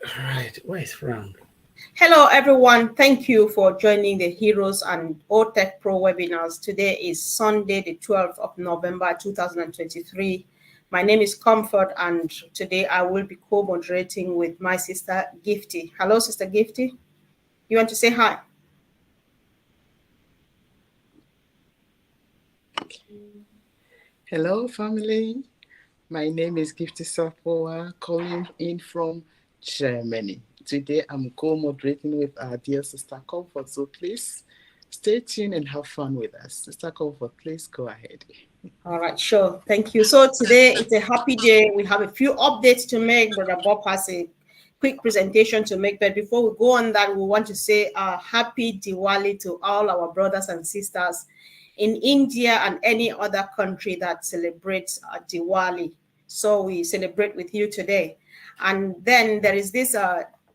All right, where is Frank? Hello, everyone. Thank you for joining the Heroes and Otech Pro webinars. Today is Sunday, the 12th of November, 2023. My name is Comfort, and today I will be co-moderating with my sister, Gifty. Hello, Sister Gifty. You want to say hi? Hello, family. My name is Gifty Sapoa, calling in from Germany. Today, I'm co-moderating with our dear Sister Comfort, so please stay tuned and have fun with us. Sister Comfort, please go ahead. All right, sure. Thank you. So today it's a happy day. We have a few updates to make. Brother Bob has a quick presentation to make. But before we go on that, we want to say a happy Diwali to all our brothers and sisters in India and any other country that celebrates Diwali. So we celebrate with you today. And then there is this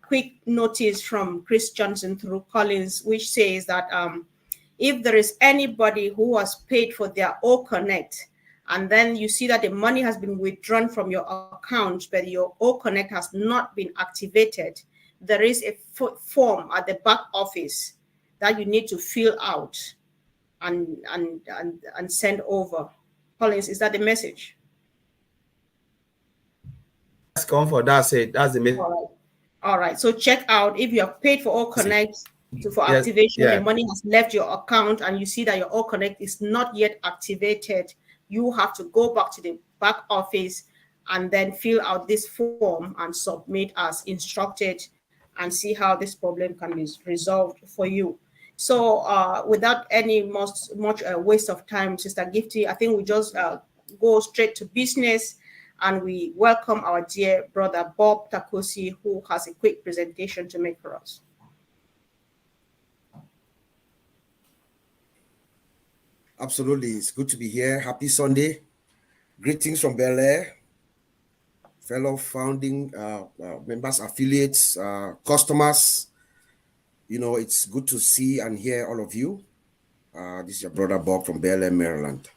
quick notice from Chris Johnson through Collins, which says that if there is anybody who has paid for their O Connect, and then you see that the money has been withdrawn from your account, but your O Connect has not been activated, there is a form at the back office that you need to fill out and send over. Collins, is that the message? That's Comfort. That's it. That's the message. All right. So check out if you have paid for O Connect for Yes, activation, yeah. the money has left your account, and you see that your O Connect is not yet activated. You have to go back to the back office and then fill out this form and submit as instructed, and see how this problem can be resolved for you. So without any much waste of time, Sister Gifty, I think we just go straight to business, and we welcome our dear brother Bob Takosi, who has a quick presentation to make for us. Absolutely. It's good to be here. Happy Sunday. Greetings from Bel Air, fellow founding members, affiliates, customers. It's good to see and hear all of you. This is your brother Bob from Bel Air, Maryland.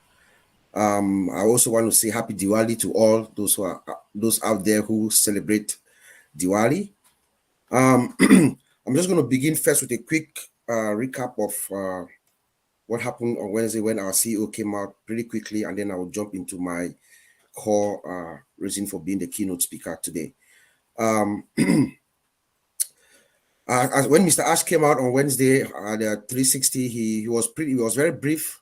I also want to say happy Diwali to all those out there who celebrate Diwali. I'm just going to begin first with a quick recap of what happened on Wednesday when our CEO came out pretty quickly, and then I will jump into my core reason for being the keynote speaker today. When Mr. Ash came out on Wednesday at 360, he was very brief.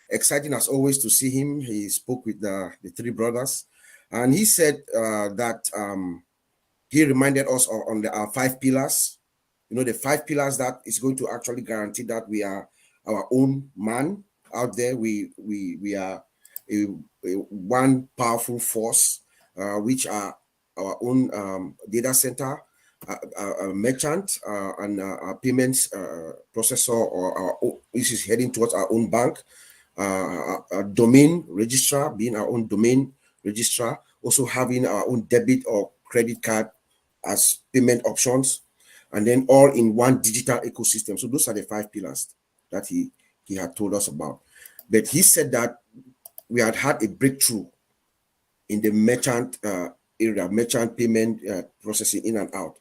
Exciting as always to see him. He spoke with the three brothers, and he said that he reminded us on our 5 pillars. The 5 pillars that is going to actually guarantee that we are our own man out there. We are a one powerful force, which are our own data center, a merchant, and a payments processor, which is heading towards our own bank, a domain registrar, being our own domain registrar, also having our own debit or credit card as payment options, and then all in one digital ecosystem. So those are the 5 pillars that he had told us about. But he said that we had a breakthrough in the merchant area, merchant payment processing in and out.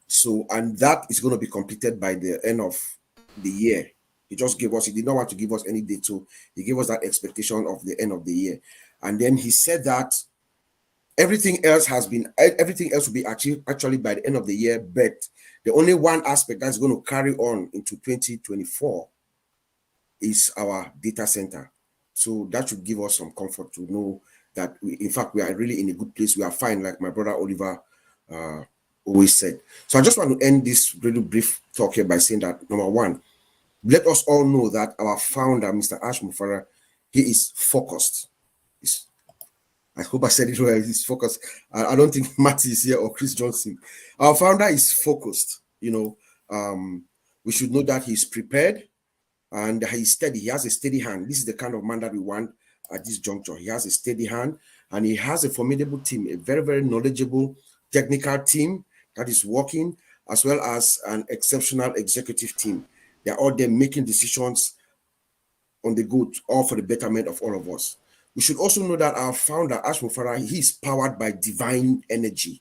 So, and that is going to be completed by the end of the year. He did not want to give us any date, so he gave us that expectation of the end of the year. And then he said that everything else will be achieved actually by the end of the year, but the only one aspect that's going to carry on into 2024 is our data center. So that should give us some comfort to know that in fact, we are really in a good place. We are fine, like my brother Oliver always said. So I just want to end this really brief talk here by saying that, number one, let us all know that our founder, Mr. Ash Mufara, he is focused. I hope I said it well. He's focused. I don't think Matty is here or Chris Johnson. Our founder is focused. We should know that he's prepared and he's steady. He has a steady hand. This is the kind of man that we want at this juncture. He has a steady hand and he has a formidable team, a very, very knowledgeable technical team that is working, as well as an exceptional executive team. They're all there making decisions on the good, all for the betterment of all of us. We should also know that our founder, Ash Mufara, he is powered by divine energy.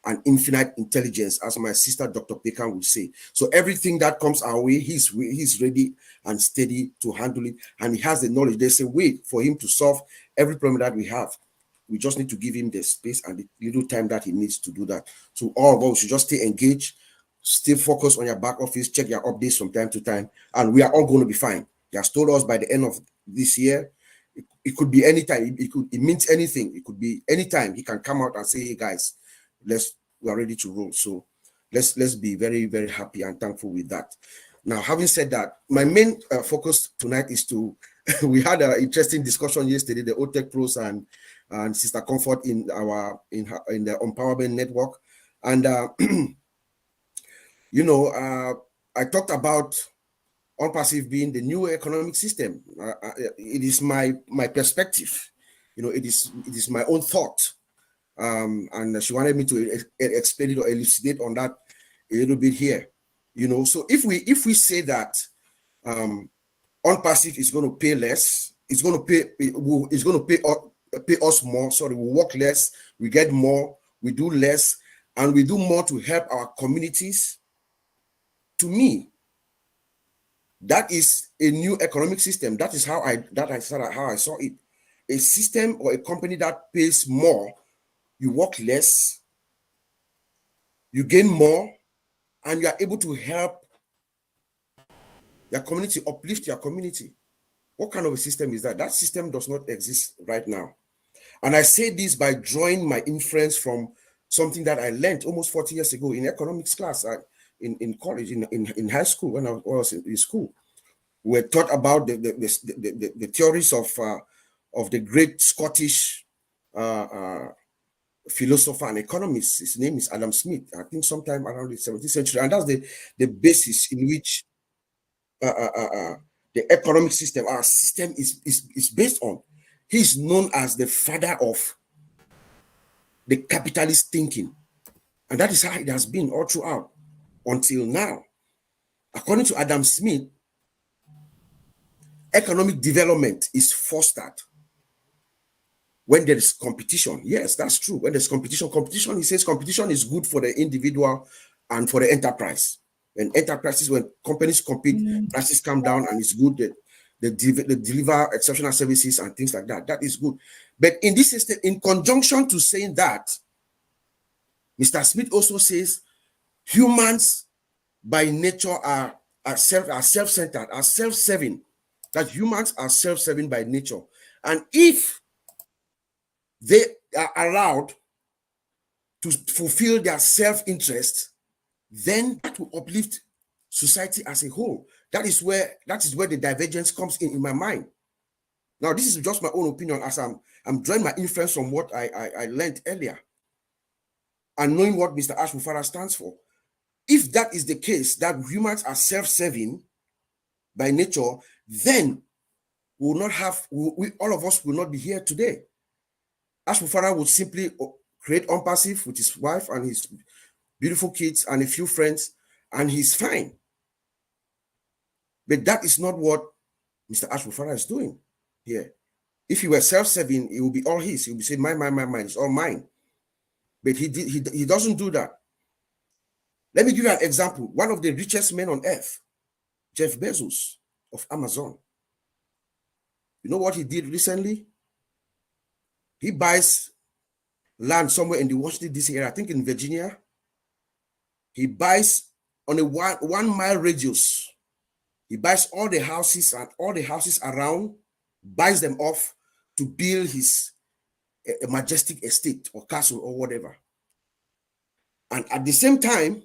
and infinite intelligence, as my sister Dr. Pekan would say. So everything that comes our way, he's ready and steady to handle it, and he has the knowledge. There's a way for him to solve every problem that we have. We just need to give him the space and the little time that he needs to do that. So all of us should just stay engaged, stay focused on your back office, check your updates from time to time, and we are all going to be fine. He has told us by the end of this year. It could be anytime. It means anything. It could be anytime. He can come out and say, "Hey guys, we are ready to roll." So let's be very, very happy and thankful with that. Now, having said that, my main focus tonight is to we had an interesting discussion yesterday, the Otech pros and Sister Comfort in the empowerment network, and I talked about OnPassive being the new economic system. It is my perspective. It is my own thought. And she wanted me to explain it or elucidate on that a little bit here. So if we say that OnPassive is going to pay less, it's going to pay us more. Sorry, we work less, we get more, we do less, and we do more to help our communities. To me, that is a new economic system. That is how I saw it. A system or a company that pays more, you work less, you gain more, and you are able to help your community, uplift your community. What kind of a system is that? That system does not exist right now. And I say this by drawing my inference from something that I learned almost 40 years ago in economics class in college, in high school, when I was in school. We were taught about the theories of the great Scottish philosopher and economist. His name is Adam Smith. I think sometime around the 17th century, and that's the basis in which the economic system, our system, is based on. He's known as the father of the capitalist thinking, and that is how it has been all throughout until now. According to Adam Smith, economic development is fostered when there is competition. Yes, that's true. When there's competition, he says competition is good for the individual and for the enterprise. When companies compete, prices come down, and it's good that they deliver exceptional services and things like that. That is good. But in this system, in conjunction to saying that, Mr. Smith also says humans by nature are self-centered, are self-serving. That humans are self-serving by nature. And if they are allowed to fulfill their self-interest, then that will uplift society as a whole. That is where the divergence comes in my mind. Now, this is just my own opinion as I'm drawing my inference from what I learned earlier and knowing what Mr. Ashmufara stands for. If that is the case, that humans are self-serving by nature, then we will not have, all of us will not be here today. Ashmufara would simply create OnPassive with his wife and his beautiful kids and a few friends, and he's fine. But that is not what Mr. Ashmufara is doing here. If he were self-serving, it would be all his. He would say, mine, it's all mine. But he doesn't do that. Let me give you an example. One of the richest men on earth, Jeff Bezos of Amazon. You know what he did recently? He buys land somewhere in the Washington, D.C. area, I think in Virginia. He buys on a 1 mile radius. He buys all the houses and all the houses around, buys them off to build his a majestic estate or castle or whatever. And at the same time,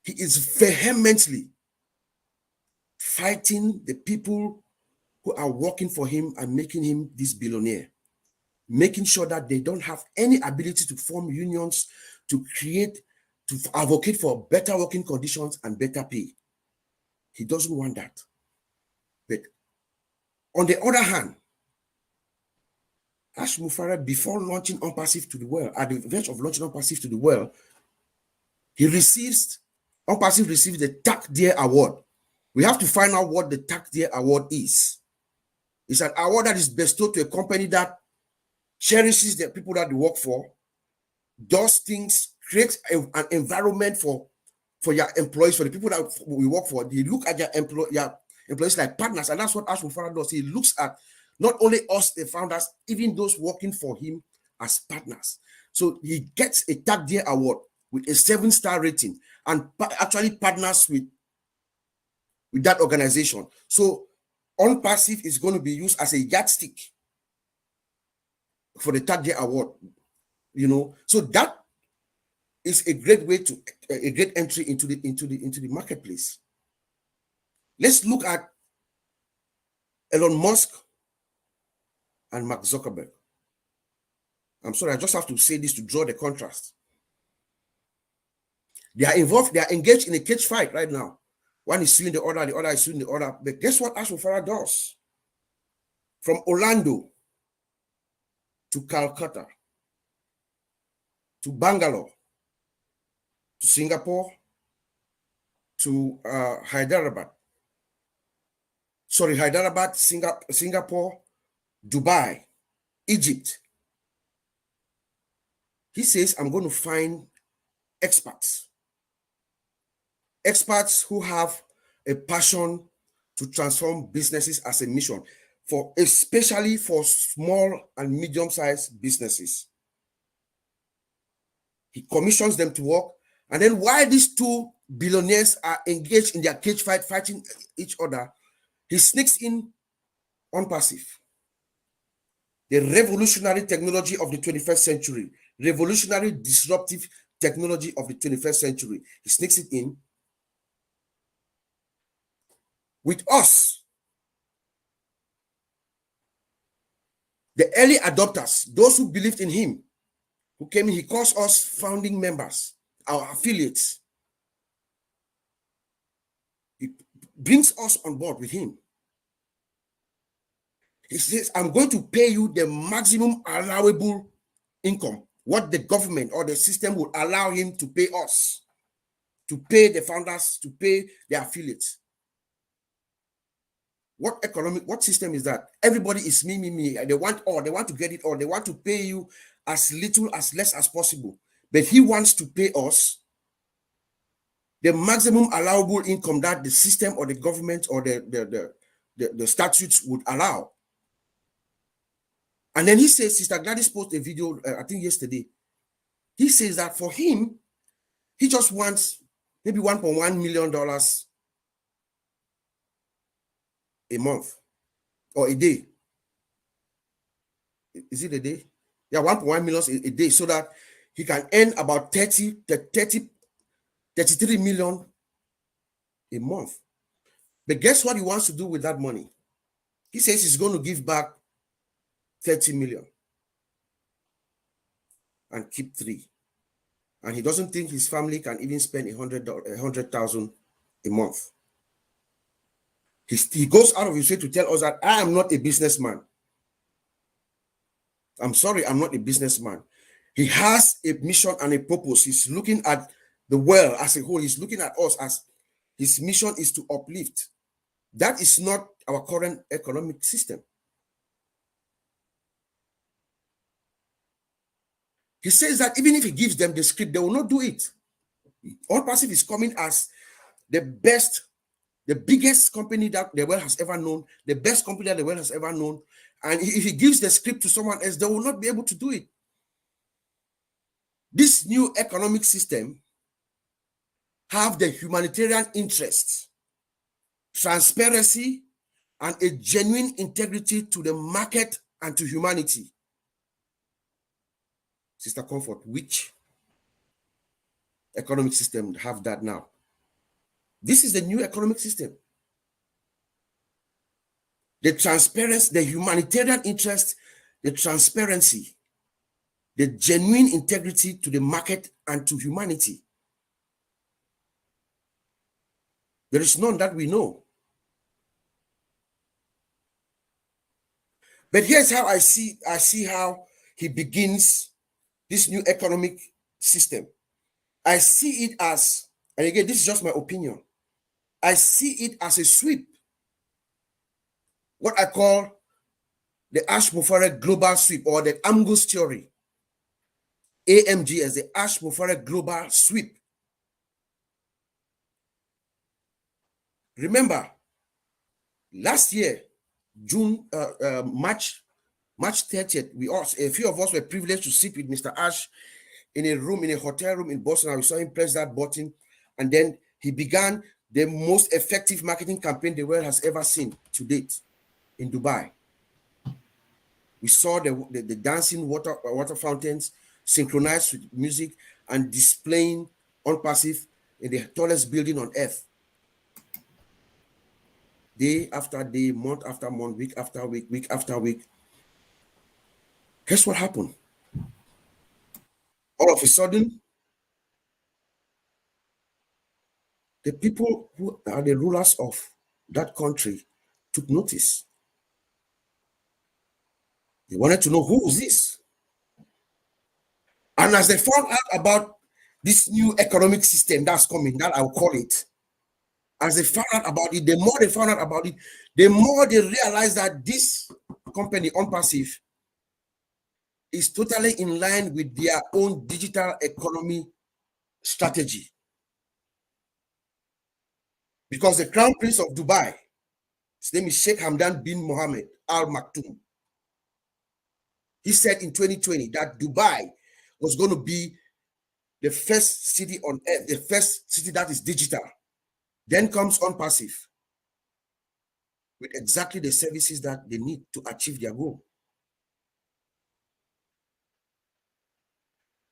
he is vehemently fighting the people who are working for him and making him this billionaire, making sure that they don't have any ability to form unions, to advocate for better working conditions and better pay. He doesn't want that. But on the other hand, Ashmufara, before launching OnPassive to the world, at the verge of launching OnPassive to the world, OnPassive receives the Tac Deer Award. We have to find out what the Tac Deer Award is. It's an award that is bestowed to a company that cherishes the people that they work for does things, creates an environment for your employees, for the people that we work for. They look at your employees like partners, and that's what Ash Mufara does. He looks at not only us, the founders, even those working for him as partners. So he gets a Tag Day Award with a 7-star rating, and actually partners with that organization. So OnPassive is going to be used as a yardstick for the Tag Day Award. So that is a great way to a great entry into the marketplace. Let's look at Elon Musk and Mark Zuckerberg. I'm sorry, I just have to say this to draw the contrast. They are involved, they are engaged in a cage fight right now. One is suing the other is suing the other. But guess what Ash Mufara does? From Orlando to Calcutta to Bangalore to Singapore to Hyderabad, Singapore, Dubai, Egypt. He says, I'm going to find experts who have a passion to transform businesses as a mission, especially for small and medium-sized businesses. He commissions them to work, and then while these two billionaires are engaged in their cage fight, fighting each other, he sneaks in OnPassive, the revolutionary technology of the 21st century, revolutionary disruptive technology of the 21st century. He sneaks it in with us, the early adopters, those who believed in him, who came in. He calls us founding members, our affiliates. He brings us on board with him. He says, I'm going to pay you the maximum allowable income, what the government or the system would allow him to pay us, to pay the founders, to pay the affiliates. What system is that? Everybody is me. They want all, they want to get it all. They want to pay you as little, as less as possible. But he wants to pay us the maximum allowable income that the system or the government or the statutes would allow. And then he says, Sister Gladys posted a video, I think yesterday. He says that for him, he just wants maybe $1.1 million a month or a day. Is it a day? Yeah, 1.1 million a day, so that he can earn about 33 million a month. But guess what he wants to do with that money? He says he's going to give back 30 million and keep 3. And he doesn't think his family can even spend $100,000 a month. He goes out of his way to tell us that I am not a businessman. I'm sorry, I'm not a businessman. He has a mission and a purpose. He's looking at the world as a whole. He's looking at us as his mission is to uplift. That is not our current economic system. He says that even if he gives them the script, they will not do it. OnPassive is coming as the best, the biggest company that the world has ever known, the best company that the world has ever known. And if he gives the script to someone else, they will not be able to do it. This new economic system have the humanitarian interests, transparency, and a genuine integrity to the market and to humanity. Sister Comfort, which economic system have that now? This is the new economic system. The transparency, the humanitarian interest, the transparency, the genuine integrity to the market and to humanity. There is none that we know. But here's how I see how he begins this new economic system. I see it as, and again, this is just my opinion, I see it as a sweep. What I call the Ash Mufara global sweep or the Angus theory. AMG, as the Ash Mufarek Global Sweep. Remember, last year, March 30th, a few of us were privileged to sit with Mr. Ash in a hotel room in Boston, and we saw him press that button, and then he began the most effective marketing campaign the world has ever seen to date in Dubai. We saw the dancing water fountains synchronized with music and displaying on passive in the tallest building on earth. Day after day, month after month, week after week, week after week. Guess what happened? All of a sudden, the people who are the rulers of that country took notice. They wanted to know, who is this? And as they found out about this new economic system that's coming, that I'll call it, as they found out about it, the more they found out about it, the more they realized that this company, OnPassive, is totally in line with their own digital economy strategy. Because the Crown Prince of Dubai, his name is Sheikh Hamdan bin Mohammed Al Maktoum, he said in 2020 that Dubai was going to be the first city on earth, the first city that is digital. Then comes OnPassive with exactly the services that they need to achieve their goal.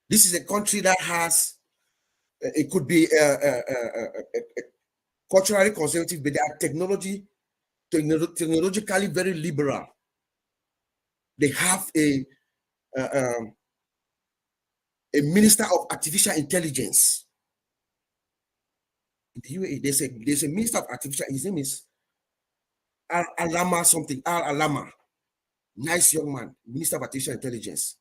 This is a country that has, it could be culturally conservative, but they are technologically very liberal. They have a minister of artificial intelligence. In the UAE, there's a minister of artificial, his name is Al-Alama something, Al-Alama. Nice young man, minister of artificial intelligence.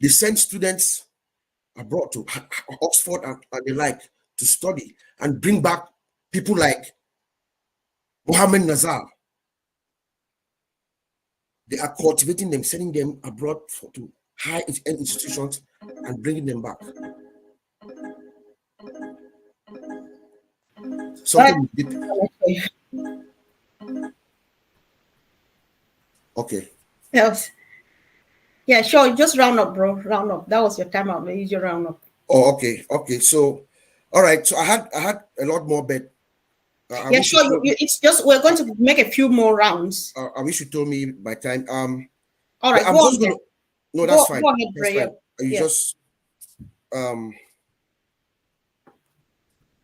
They send students abroad to Oxford and the like to study and bring back people like Mohammed Nazar. They are cultivating them, sending them abroad to high institutions and bringing them back. Something. Okay. Yes. Yeah, sure. Just round up, bro. Round up. That was your time out. Use your round up. Oh, okay. Okay. So, all right. So I had a lot more, but yeah, sure. It's just we're going to make a few more rounds. I wish you told me by time. All right. I'm just gonna. No, that's fine. Go ahead, that's fine. You just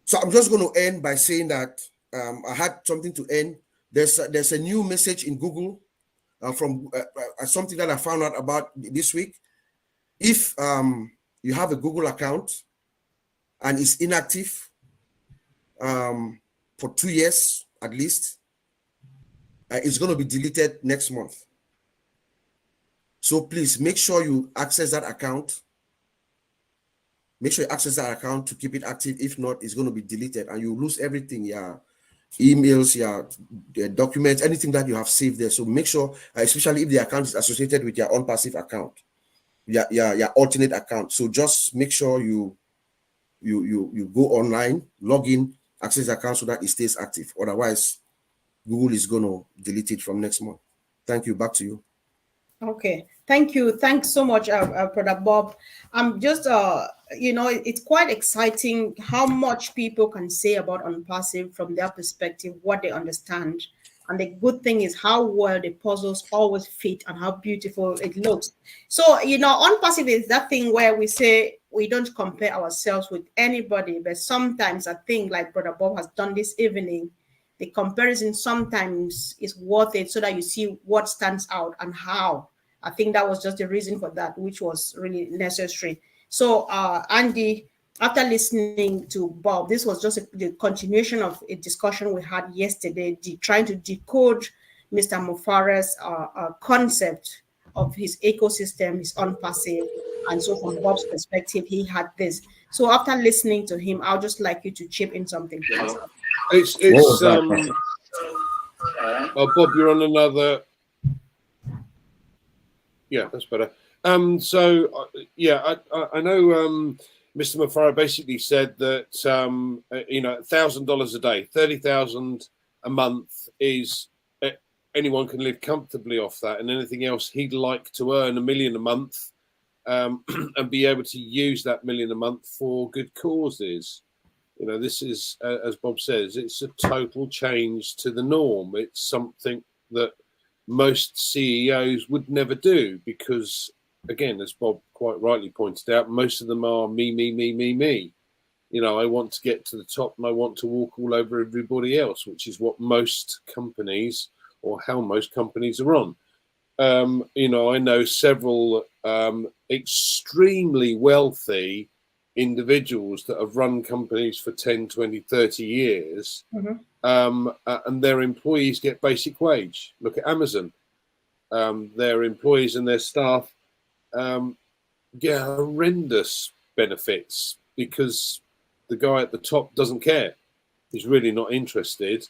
So I'm just going to end by saying that I had something to end. There's a new message in Google from something that I found out about this week. If you have a Google account and it's inactive for 2 years at least, it's going to be deleted next month. So please make sure you access that account. Make sure you access that account to keep it active. If not, it's going to be deleted and you lose everything, your emails, your documents, anything that you have saved there. So make sure, especially if the account is associated with your OnPassive account, your alternate account. So just make sure you go online, log in, access the account so that it stays active. Otherwise, Google is going to delete it from next month. Thank you. Back to you. Okay. Thank you. Thanks so much, Brother Bob. I'm just, it's quite exciting how much people can say about OnPassive from their perspective, what they understand. And the good thing is how well the puzzles always fit and how beautiful it looks. So, OnPassive is that thing where we say we don't compare ourselves with anybody, but sometimes I think like Brother Bob has done this evening, the comparison sometimes is worth it so that you see what stands out and how. I think that was just the reason for that, which was really necessary. So, Andy, after listening to Bob, this was just the continuation of a discussion we had yesterday, trying to decode Mr. Mufarek's concept of his ecosystem, his OnPassive. And so from Bob's perspective, he had this. So after listening to him, I'll just like you to chip in something, please. Bob, you're on another. Yeah, that's better. I know Mr. Mafara basically said that $1,000 a day, 30,000 a month is anyone can live comfortably off that, and anything else he'd like to earn $1 million a month, and be able to use that $1 million a month for good causes. This is, as Bob says, it's a total change to the norm. It's something that most CEOs would never do because, again, as Bob quite rightly pointed out, most of them are me, me, me, me, me. I want to get to the top and I want to walk all over everybody else, which is what most companies, or how most companies are on. I know several extremely wealthy individuals that have run companies for 10, 20, 30 years, and their employees get basic wage. Look at Amazon. Their employees and their staff get horrendous benefits because the guy at the top doesn't care. He's really not interested.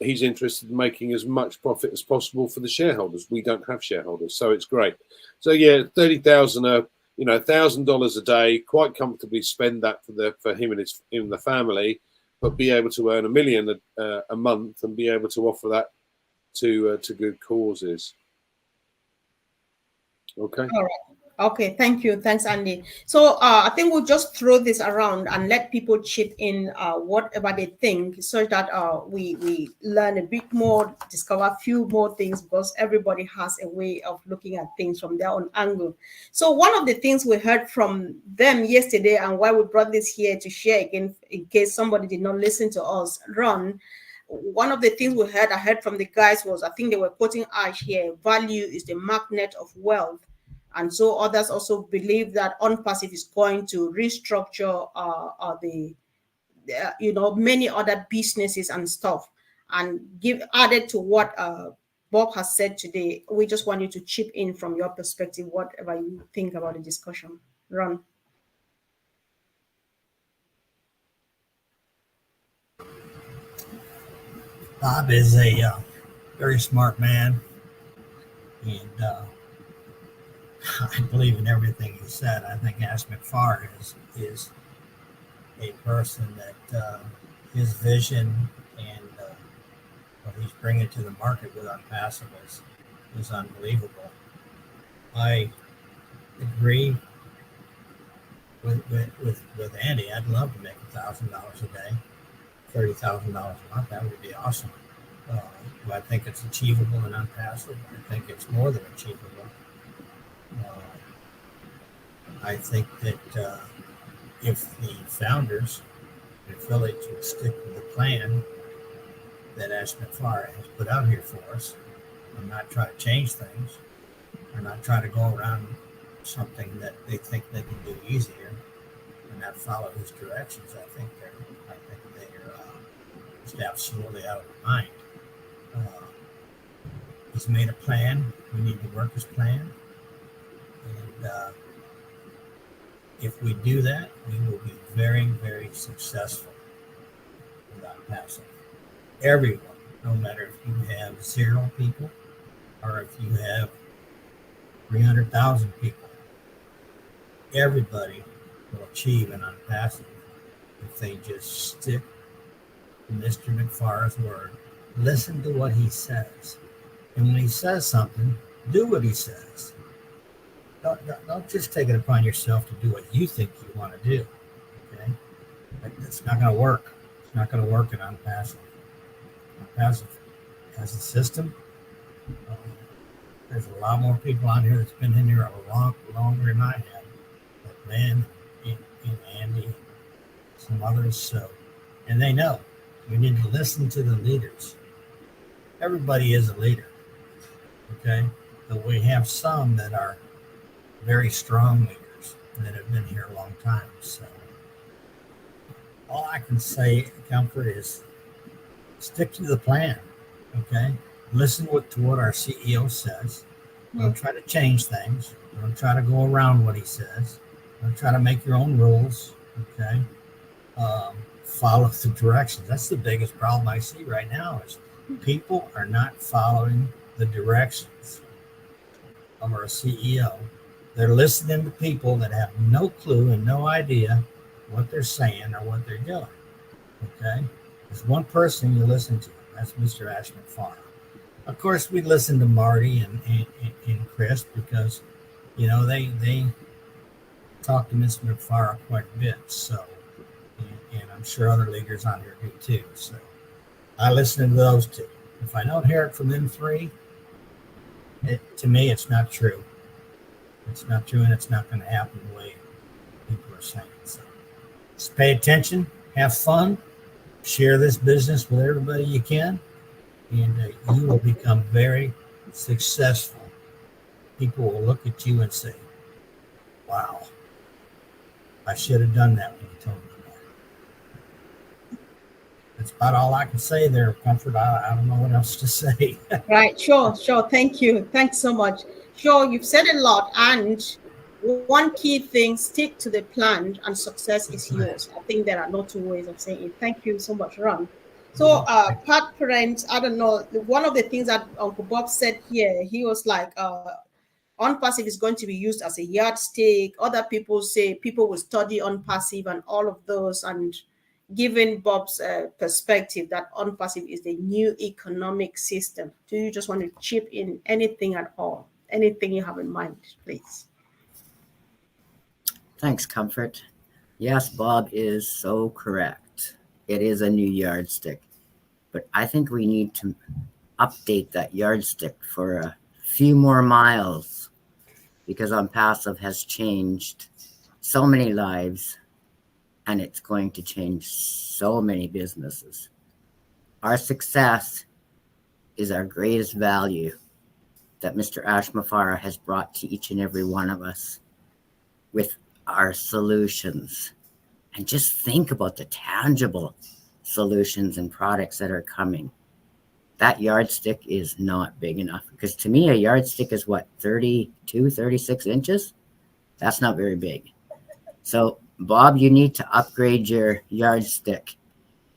He's interested in making as much profit as possible for the shareholders. We don't have shareholders, so it's great. So yeah, 30,000, $1,000 a day, quite comfortably spend that for him and the family, but be able to earn $1 million a month and be able to offer that to good causes. Okay. All right. Okay, thank you. Thanks, Andy. So I think we'll just throw this around and let people chip in whatever they think so that we learn a bit more, discover a few more things, because everybody has a way of looking at things from their own angle. So one of the things we heard from them yesterday, and why we brought this here to share again, in case somebody did not listen to us, Ron, one of the things I heard from the guys was, I think they were quoting Ash here, value is the magnet of wealth. And so others also believe that OnPassive is going to restructure many other businesses and stuff. And added to what Bob has said today, we just want you to chip in from your perspective, whatever you think about the discussion. Ron. Bob is a very smart man, and I believe in everything he said. I think Ash McFarlane is a person that his vision and what he's bringing to the market with OnPassive is unbelievable. I agree with Andy. I'd love to make $1,000 a day, $30,000 a month. That would be awesome. I think it's achievable in OnPassive. I think it's more than achievable. I think that if the founders and affiliates would stick with the plan that Ash McFarlane has put out here for us and not try to change things, or not try to go around something that they think they can do easier and not follow his directions, I think they're just absolutely out of their mind. He's made a plan. We need to work his plan. And if we do that, we will be very, very successful with OnPassive. Everyone, no matter if you have 0 people or if you have 300,000 people, everybody will achieve an OnPassive if they just stick to Mr. McFarland's word. Listen to what he says. And when he says something, do what he says. Don't just take it upon yourself to do what you think you want to do. Okay? It's not going to work. It's not going to work in OnPassive. OnPassive has a system. There's a lot more people on here that's been in here a lot longer than I have. Like Lynn and Andy, some others. So, and they know we need to listen to the leaders. Everybody is a leader. Okay? But we have some that are very strong leaders that have been here a long time. So all I can say, Comfort, is stick to the plan. Okay? Listen to what our CEO says. Don't try to change things. Don't try to go around what he says. Don't try to make your own rules. Okay? Follow the directions. That's the biggest problem I see right now is people are not following the directions of our CEO They're listening to people that have no clue and no idea what they're saying or what they're doing. Okay? There's one person you listen to. That's Mr. Ashman Farr. Of course, we listen to Marty and Chris because, they talk to Mr. McFarland quite a bit. So, and I'm sure other leaders on here do too. So I listen to those two. If I don't hear it from them three, to me, it's not true. It's not true, and it's not going to happen the way people are saying. So just pay attention, have fun, share this business with everybody you can, and you will become very successful. People will look at you and say, wow, I should have done that when you told me that. That's about all I can say there, Comfort. I don't know what else to say. Right, sure. Thank you. Thanks so much. Sure, you've said a lot, and one key thing, stick to the plan and success is yours. I think there are no two ways of saying it. Thank you so much, Ron. So, part parents, I don't know, one of the things that Uncle Bob said here, he was like, unpassive is going to be used as a yardstick. Other people say people will study unpassive and all of those, and given Bob's perspective that unpassive is the new economic system. Do you just want to chip in anything at all? Anything you have in mind, please? Thanks, Comfort. Yes, Bob is so correct. It is a new yardstick, but I think we need to update that yardstick for a few more miles because unpassive has changed so many lives and it's going to change so many businesses. Our success is our greatest value that Mr. Ashmafara has brought to each and every one of us with our solutions. And just think about the tangible solutions and products that are coming. That yardstick is not big enough because to me, a yardstick is what, 32, 36 inches? That's not very big. So, Bob, you need to upgrade your yardstick.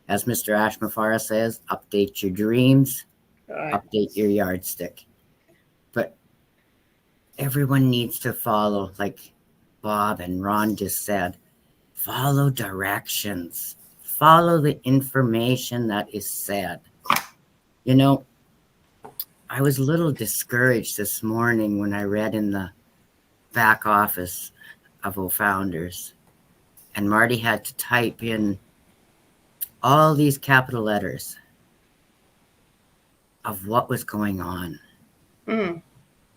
As Mr. Ashmafara says, update your dreams, update your yardstick. But everyone needs to follow, like Bob and Ron just said, follow directions. Follow the information that is said. You know, I was a little discouraged this morning when I read in the back office of O-Founders, and Marty had to type in all these capital letters of what was going on.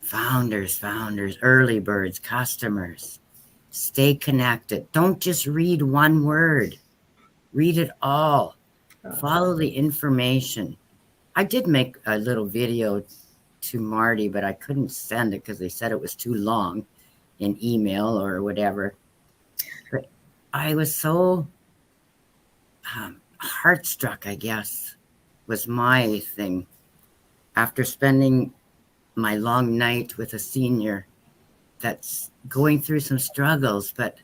Founders, early birds, customers. Stay connected. Don't just read one word. Read it all. Follow the information. I did make a little video to Marty, but I couldn't send it because they said it was too long in email or whatever. But I was so heartstruck, I guess, was my thing. After spending my long night with a senior that's going through some struggles, but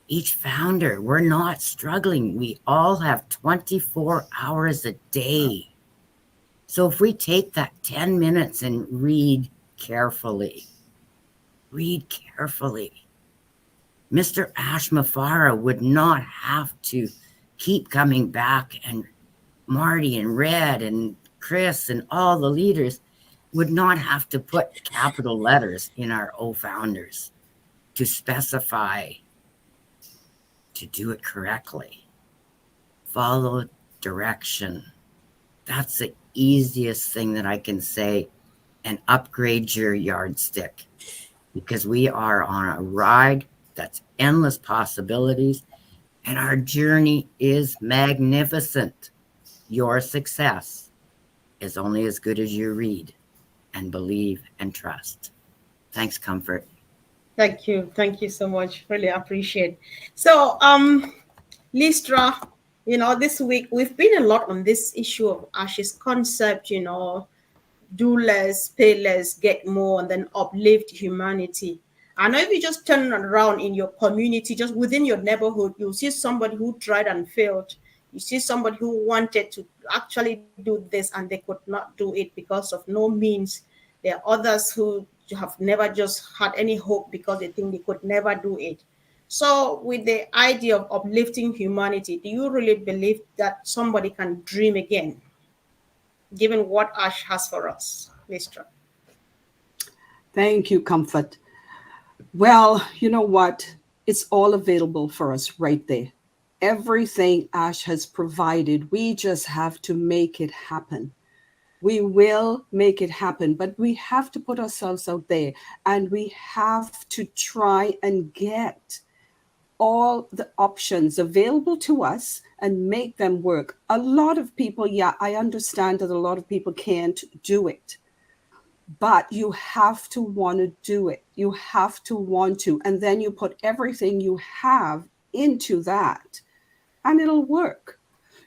each founder, we're not struggling. We all have 24 hours a day. So if we take that 10 minutes and read carefully, Mr. Ashmafara would not have to keep coming back, and Marty and Red and Chris and all the leaders would not have to put capital letters in our O-Founders to specify to do it correctly. Follow direction. That's the easiest thing that I can say, and upgrade your yardstick because we are on a ride that's endless possibilities and our journey is magnificent. Your success is only as good as you read and believe and trust. Thanks, Comfort. Thank you. Thank you so much. Really appreciate. So, Listra, this week we've been a lot on this issue of Ash's concept, do less, pay less, get more, and then uplift humanity. I know if you just turn around in your community, just within your neighborhood, you'll see somebody who tried and failed. You see somebody who wanted to actually do this and they could not do it because of no means. There are others who have never just had any hope because they think they could never do it. So, with the idea of uplifting humanity, do you really believe that somebody can dream again, given what Ash has for us, Mr.? Thank you, Comfort. Well, you know what? It's all available for us right there. Everything Ash has provided, we just have to make it happen. We will make it happen, but we have to put ourselves out there and we have to try and get all the options available to us and make them work. A lot of people, yeah, I understand that a lot of people can't do it, but you have to want to do it. You have to want to, and then you put everything you have into that and it'll work.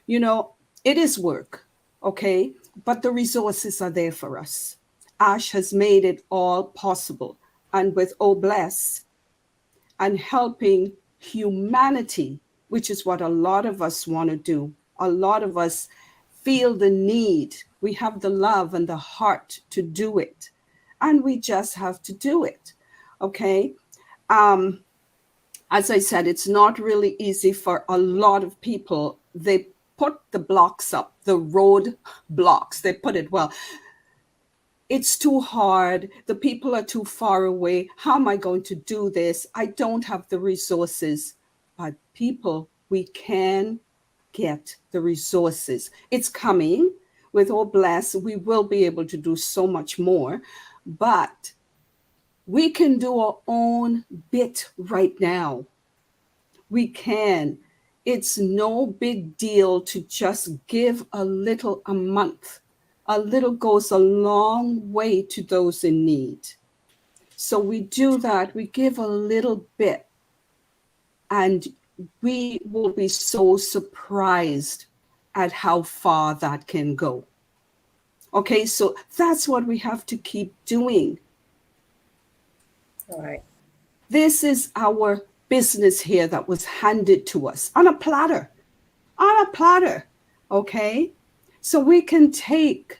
You know, it is work, okay? But the resources are there for us. Ash has made it all possible. And with Oh Bless and helping humanity, which is what a lot of us want to do, a lot of us feel the need. We have the love and the heart to do it. And we just have to do it, okay? As I said, it's not really easy for a lot of people. They put the blocks up, the road blocks. They put it, well, it's too hard. The people are too far away. How am I going to do this? I don't have the resources. But people, we can get the resources. It's coming. With Oh Bless, we will be able to do so much more. But we can do our own bit right now. We can. It's no big deal to just give a little a month. A little goes a long way to those in need. So we do that. We give a little bit. And we will be so surprised at how far that can go. Okay, so that's what we have to keep doing. All right. This is our business here that was handed to us on a platter, okay? So we can take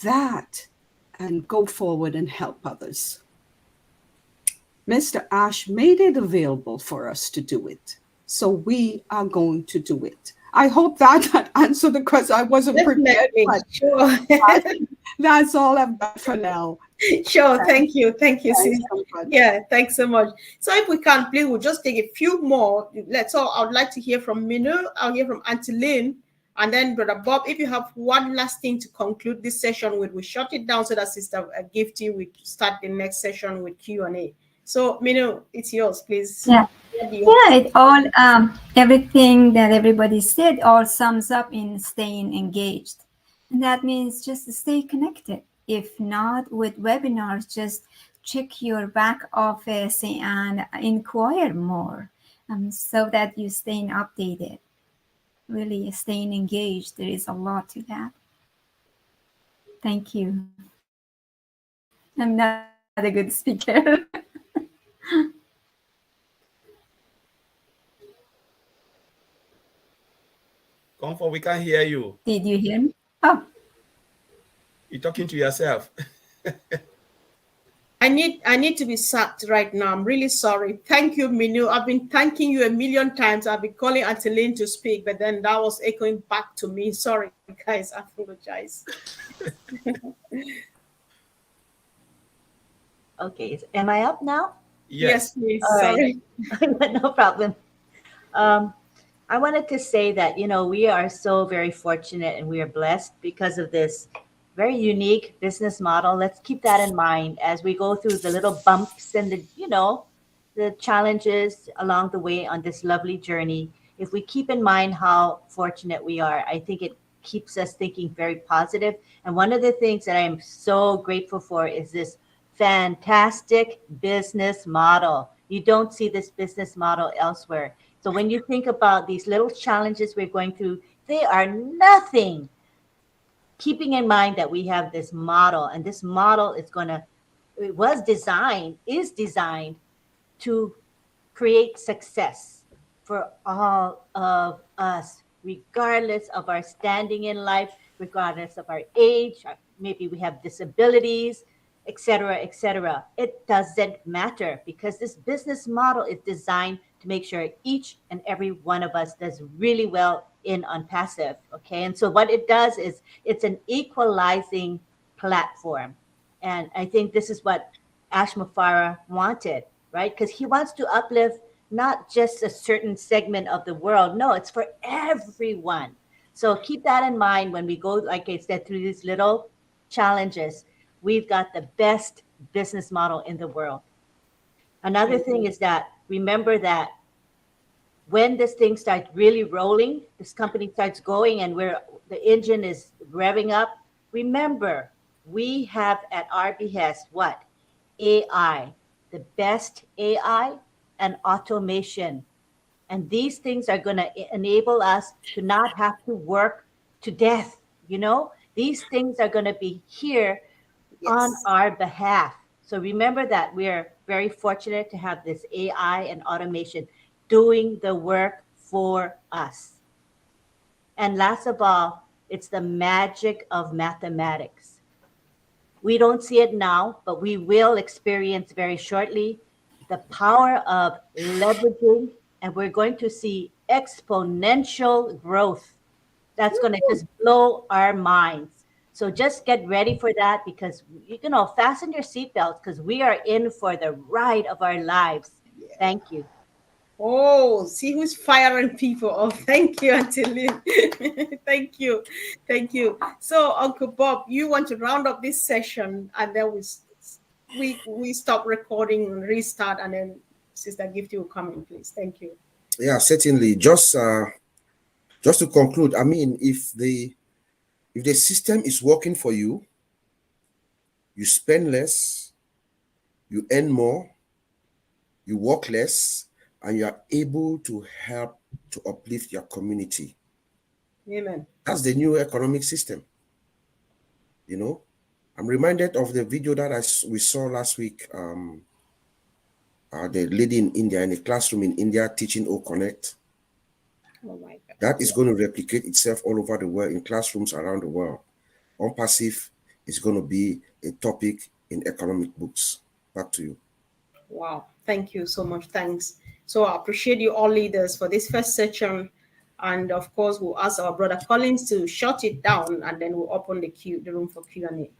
that and go forward and help others. Mr. Ash made it available for us to do it. So we are going to do it. I hope that answered the question. I wasn't prepared, but sure. That's all I've got for now. Sure. Thank you. Thank you, Thanks sis. so much. Yeah, thanks so much. So if we can, please, we'll just take a few more. So I would like to hear from Minu. I'll hear from Auntie Lynn. And then Brother Bob, if you have one last thing to conclude this session with, we shut it down so that Sister Gifty will start the next session with Q&A. So Minu, it's yours, please. Yeah. Yeah, it all everything that everybody said all sums up in staying engaged. And that means just stay connected. If not with webinars, just check your back office and inquire more so that you're staying updated. Really staying engaged. There is a lot to that. Thank you. I'm not a good speaker. Comfort, we can't hear you. Did you hear me? Oh. You're talking to yourself. I need to be sacked right now. I'm really sorry. Thank you, Minu. I've been thanking you a million times. I've been calling Auntie Lynn to speak, but then that was echoing back to me. Sorry, guys. I apologize. Okay. Am I up now? Yes, please. All Sorry. Right. No problem. I wanted to say that, we are so very fortunate and we are blessed because of this very unique business model. Let's keep that in mind as we go through the little bumps and the challenges along the way on this lovely journey. If we keep in mind how fortunate we are, I think it keeps us thinking very positive. And one of the things that I am so grateful for is this fantastic business model. You don't see this business model elsewhere. So when you think about these little challenges we're going through, they are nothing. Keeping in mind that we have this model, and this model is designed to create success for all of us, regardless of our standing in life, regardless of our age. Maybe we have disabilities. etc., etc. It doesn't matter because this business model is designed to make sure each and every one of us does really well in on passive. Okay, and so what it does is it's an equalizing platform, and I think this is what Ash Mufarah wanted, right? Because he wants to uplift not just a certain segment of the world. No, it's for everyone. So keep that in mind when we go, like I said, through these little challenges. We've got the best business model in the world. Another thing is that remember that when this thing starts really rolling, this company starts going and where the engine is revving up, remember, we have at our behest what? AI, the best AI and automation. And these things are going to enable us to not have to work to death. You know, these things are going to be here on our behalf. So remember that we're very fortunate to have this AI and automation doing the work for us. And last of all, it's the magic of mathematics. We don't see it now, but we will experience very shortly the power of leveraging, and we're going to see exponential growth. That's going to just blow our minds. So just get ready for that because, fasten your seatbelts because we are in for the ride of our lives. Thank you. Oh, see who's firing people. Oh, thank you, Auntie Lynn. Thank you. Thank you. So, Uncle Bob, you want to round up this session and then we stop recording and restart, and then Sister Gifty will come in, please. Thank you. Yeah, certainly. Just to conclude, I mean, if the system is working for you, you spend less, you earn more, you work less, and you are able to help to uplift your community. Amen. That's the new economic system. I'm reminded of the video that we saw last week. The lady in India, in a classroom in India, teaching O-Connect. Oh my God. That is going to replicate itself all over the world in classrooms around the world. On-passive is going to be a topic in economic books. Back to you. Wow. Thank you so much. Thanks. So I appreciate you all leaders for this first session. And of course, we'll ask our brother Collins to shut it down and then we'll open the room for Q&A.